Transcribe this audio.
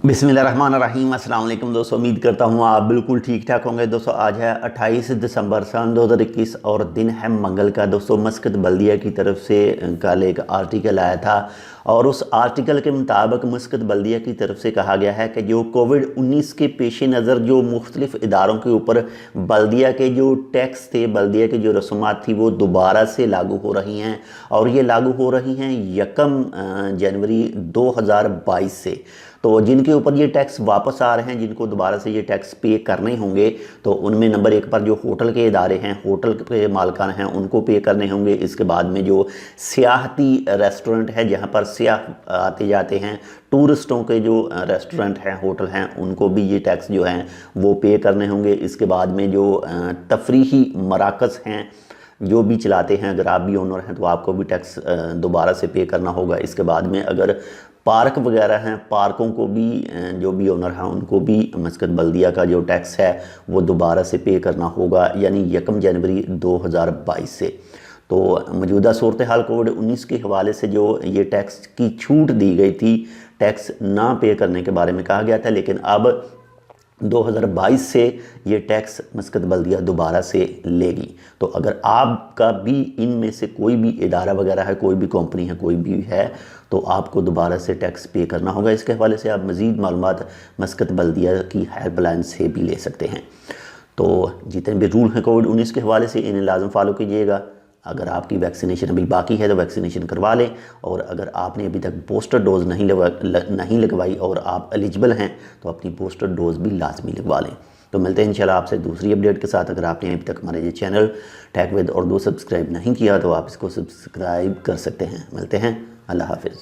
बिस्मिल्लाहिर्रहमानिर्रहीम। अस्सलाम वालेकुम दोस्तों, उम्मीद करता हूँ आप बिल्कुल ठीक ठाक होंगे। दोस्तों आज है 28 दिसंबर सन 2021 और दिन है मंगल का। दोस्तों मस्कत बल्दिया की तरफ से कल एक आर्टिकल आया था और उस आर्टिकल के मुताबिक मस्कत बल्दिया की तरफ से कहा गया है कि जो कोविड-19 के पेश नज़र जो मुख्तलिफ़ इदारों के ऊपर बल्दिया के जो टैक्स थे, बल्दिया की जो रसूमात थी वो दोबारा से लागू हो रही हैं और ये लागू हो रही हैं 1 जनवरी 2022 से। तो जिनके ऊपर ये टैक्स वापस आ रहे हैं, जिनको दोबारा से ये टैक्स पे करने होंगे, तो उनमें नंबर 1 पर जो होटल के इदारे हैं, होटल के मालिकान हैं, उनको पे करने होंगे। इसके बाद में जो सियाहती रेस्टोरेंट है जहाँ पर सियाह आते जाते हैं, टूरिस्टों के जो रेस्टोरेंट हैं, होटल हैं, उनको भी ये टैक्स जो हैं वो पे करने होंगे। इसके बाद में जो तफरीही मराकज़ हैं जो भी चलाते हैं, अगर आप भी ओनर हैं तो आपको भी टैक्स दोबारा से पे करना होगा। इसके बाद में अगर पार्क वगैरह हैं, पार्कों को भी जो भी ओनर हैं उनको भी मस्कत बल्दिया का जो टैक्स है वो दोबारा से पे करना होगा, यानी 1 जनवरी 2022 से। तो मौजूदा सूरत हाल कोविड-19 के हवाले से जो ये टैक्स की छूट दी गई थी, टैक्स ना पे करने के बारे में कहा गया था, लेकिन अब 2022 से ये टैक्स मस्कत बल्दिया दोबारा से लेगी। तो अगर आपका भी इनमें से कोई भी इदारा वगैरह है, कोई भी कंपनी है, कोई भी है, तो आपको दोबारा से टैक्स पे करना होगा। इसके हवाले से आप मज़ीद मालूमात मस्कत बल्दिया की हेल्पलाइन से भी ले सकते हैं। तो जितने भी रूल हैं कोविड-19 के हवाले से इन्हें लाजम फॉलो कीजिएगा। अगर आपकी वैक्सीनेशन अभी बाकी है तो वैक्सीनेशन करवा लें, और अगर आपने अभी तक बूस्टर डोज़ नहीं लगवाई और आप एलिजिबल हैं तो अपनी बूस्टर डोज़ भी लाजमी लगवा लें। तो मिलते हैं इंशाल्लाह आपसे दूसरी अपडेट के साथ। अगर आपने अभी तक हमारे ये channel Take With Urdu subscribe नहीं किया तो आप इसको सब्सक्राइब कर सकते हैं। मिलते हैं, अल्लाह हाफिज़।